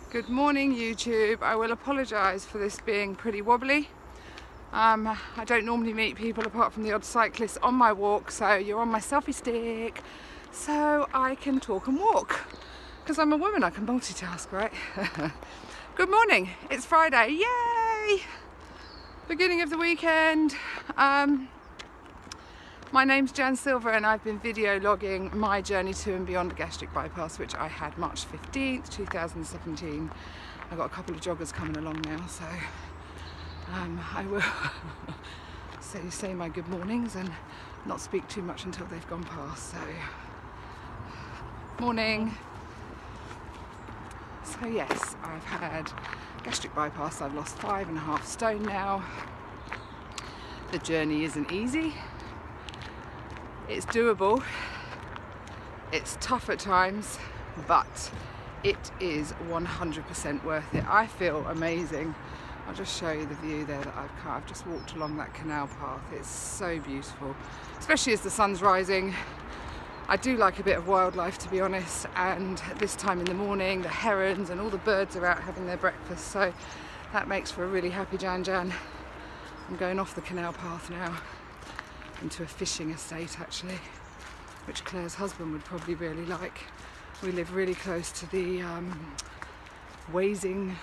Good morning YouTube. I will apologise for this being pretty wobbly. I don't normally meet people apart from the odd cyclist on my walk, so you're on my selfie stick so I can talk and walk. Because I'm a woman, I can multitask, right? Good morning, it's Friday, yay! Beginning of the weekend. My name's Jan Silver and I've been video logging my journey to and beyond a gastric bypass, which I had March 15th, 2017. I've got a couple of joggers coming along now, so I will say my good mornings and not speak too much until they've gone past. So, morning. So yes, I've had gastric bypass. I've lost 5.5 stone now. The journey isn't easy. It's doable, it's tough at times, but it is 100% worth it. I feel amazing. I'll just show you the view there that I've just walked along that canal path. It's so beautiful, especially as the sun's rising. I do like a bit of wildlife, to be honest, and this time in the morning the herons and all the birds are out having their breakfast, so that makes for a really happy Jan. I'm going off the canal path now into a fishing estate, actually, which Claire's husband would probably really like. We live really close to the Wazing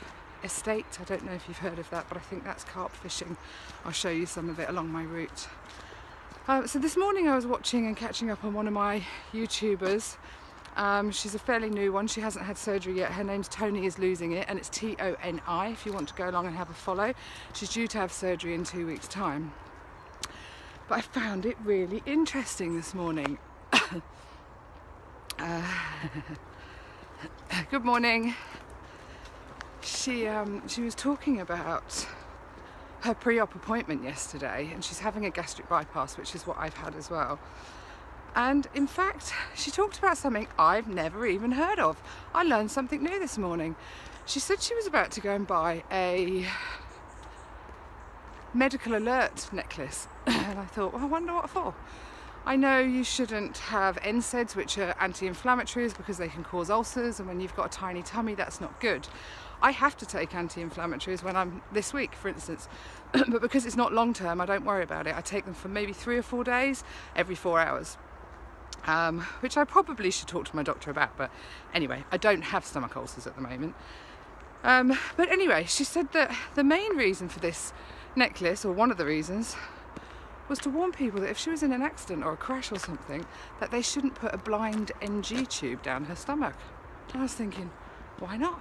estate. I don't know if you've heard of that, but I think that's carp fishing. I'll show you some of it along my route. So this morning I was watching and catching up on one of my YouTubers. She's a fairly new one. She hasn't had surgery yet. Her name's Tony is Losing It, and it's Toni if you want to go along and have a follow. She's due to have surgery in 2 weeks' time. But I found it really interesting this morning. Good morning. She was talking about her pre-op appointment yesterday, and she's having a gastric bypass, which is what I've had as well. And in fact, she talked about something I've never even heard of. I learned something new this morning. She said she was about to go and buy a medical alert necklace. And I thought, well, I wonder what for. I know you shouldn't have NSAIDs, which are anti-inflammatories, because they can cause ulcers, and when you've got a tiny tummy, that's not good. I have to take anti-inflammatories when I'm this week, for instance, but because it's not long term, I don't worry about it. I take them for maybe 3 or 4 days, every 4 hours, which I probably should talk to my doctor about, but anyway, I don't have stomach ulcers at the moment. But anyway, she said that the main reason for this necklace, or one of the reasons, was to warn people that if she was in an accident or a crash or something, that they shouldn't put a blind NG tube down her stomach. And I was thinking, why not?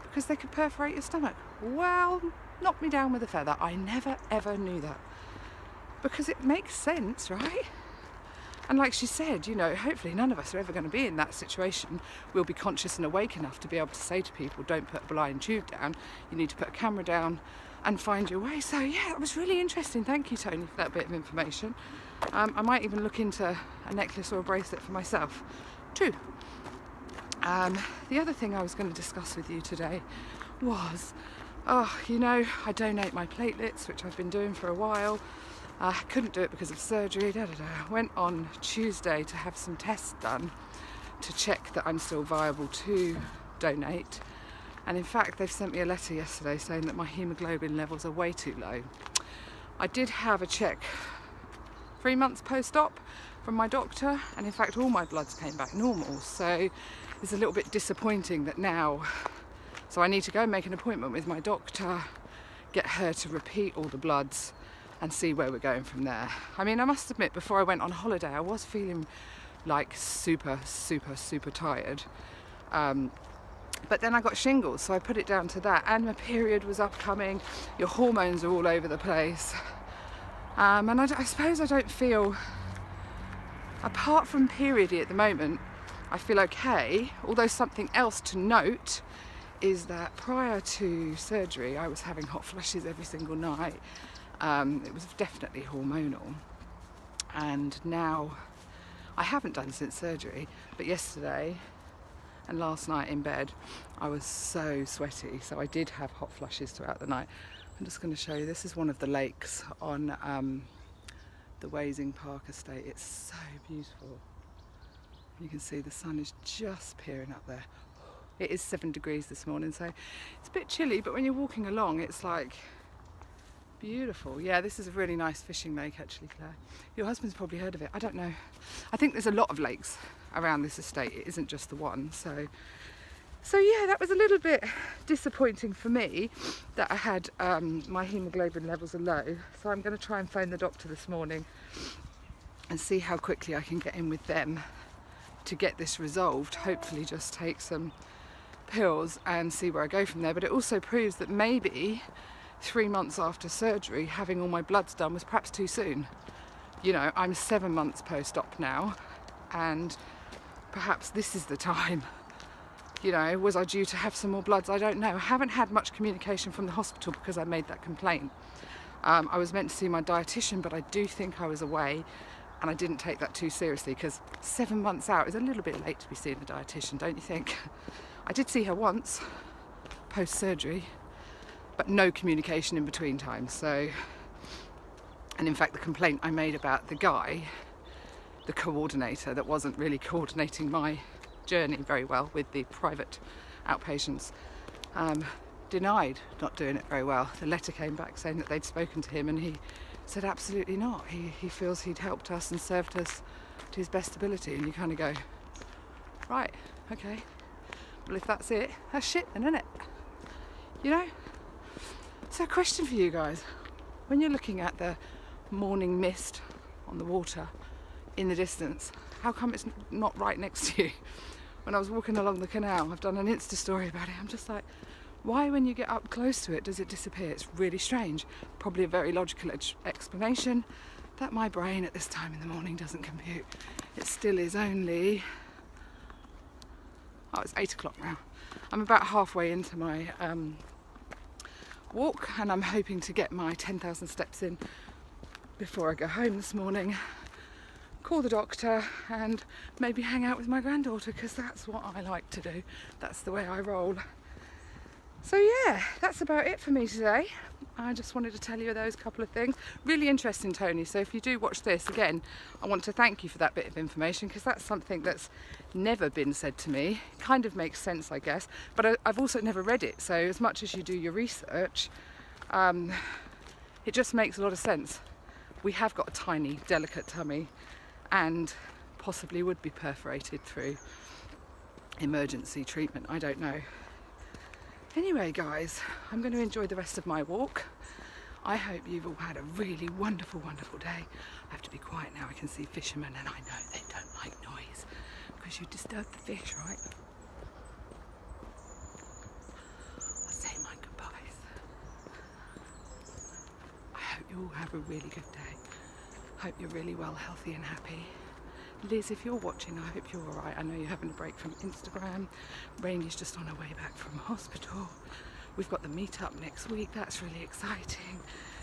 Because they could perforate your stomach. Well, knock me down with a feather. I never ever knew that. Because it makes sense, right? And like she said, you know, hopefully none of us are ever going to be in that situation. We'll be conscious and awake enough to be able to say to people, don't put a blind tube down. You need to put a camera down and find your way. So yeah, that was really interesting. Thank you, Tony, for that bit of information. I might even look into a necklace or a bracelet for myself too. The other thing I was going to discuss with you today was, you know, I donate my platelets, which I've been doing for a while. I couldn't do it because of surgery. Went on Tuesday to have some tests done to check that I'm still viable to donate. And in fact, they've sent me a letter yesterday saying that my haemoglobin levels are way too low. I did have a check 3 months post-op from my doctor, and in fact all my bloods came back normal. So it's a little bit disappointing that now, so I need to go and make an appointment with my doctor, get her to repeat all the bloods and see where we're going from there. I mean, I must admit, before I went on holiday, I was feeling like super tired. But then I got shingles, so I put it down to that, and my period was upcoming. Your hormones are all over the place. And I suppose I don't feel, apart from periody at the moment, I feel okay. Although something else to note is that prior to surgery, I was having hot flushes every single night. It was definitely hormonal. And now, I haven't done since surgery, but yesterday and last night in bed, I was so sweaty. So I did have hot flushes throughout the night. I'm just going to show you, this is one of the lakes on the Wazing Park estate. It's so beautiful. You can see the sun is just peering up there. It is 7 degrees this morning, so it's a bit chilly, but when you're walking along, it's like beautiful. Yeah, this is a really nice fishing lake actually, Claire. Your husband's probably heard of it. I don't know. I think there's a lot of lakes around this estate. It isn't just the one. So yeah, that was a little bit disappointing for me that I had my haemoglobin levels are low. So I'm going to try and phone the doctor this morning and see how quickly I can get in with them to get this resolved. Hopefully just take some pills and see where I go from there. But it also proves that maybe 3 months after surgery, having all my bloods done was perhaps too soon. You know, I'm 7 months post-op now, and perhaps this is the time. You know, was I due to have some more bloods? I don't know. I haven't had much communication from the hospital because I made that complaint. I was meant to see my dietitian, but I do think I was away, and I didn't take that too seriously because 7 months out is a little bit late to be seeing a dietitian, don't you think? I did see her once, post-surgery, but no communication in between times. So, and in fact the complaint I made about the guy, the coordinator that wasn't really coordinating my journey very well with the private outpatients, denied not doing it very well. The letter came back saying that they'd spoken to him, and he said absolutely not. He feels he'd helped us and served us to his best ability. And you kind of go, right, okay, well if that's it, that's shit then, isn't it? You know? So a question for you guys, when you're looking at the morning mist on the water in the distance, how come it's not right next to you? When I was walking along the canal, I've done an Insta story about it, I'm just like, why when you get up close to it does it disappear? It's really strange. Probably a very logical explanation that my brain at this time in the morning doesn't compute. It still is only, oh, it's 8 o'clock now. I'm about halfway into my walk, and I'm hoping to get my 10,000 steps in before I go home this morning, call the doctor, and maybe hang out with my granddaughter, because that's what I like to do. That's the way I roll. So yeah, that's about it for me today. I just wanted to tell you those couple of things. Really interesting, Tony. So if you do watch this again, I want to thank you for that bit of information, because that's something that's never been said to me. Kind of makes sense, I guess, but I've also never read it. So as much as you do your research, it just makes a lot of sense. We have got a tiny, delicate tummy, and possibly would be perforated through emergency treatment. I don't know. Anyway guys, I'm going to enjoy the rest of my walk. I hope you've all had a really wonderful, wonderful day. I have to be quiet now, I can see fishermen, and I know they don't like noise because you disturb the fish, right? I'll say my goodbyes. I hope you all have a really good day. Hope you're really well, healthy and happy. Liz, if you're watching, I hope you're alright. I know you're having a break from Instagram. Rainy's just on her way back from hospital. We've got the meet-up next week. That's really exciting.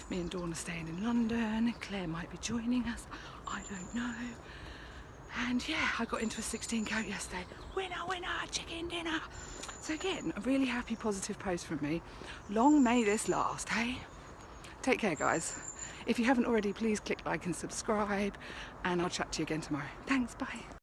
Me and Dawn are staying in London. Claire might be joining us. I don't know. And yeah, I got into a 16 coat yesterday. Winner, winner, chicken dinner. So again, a really happy, positive post from me. Long may this last, hey? Take care, guys. If you haven't already, please click like and subscribe, and I'll chat to you again tomorrow. Thanks, bye.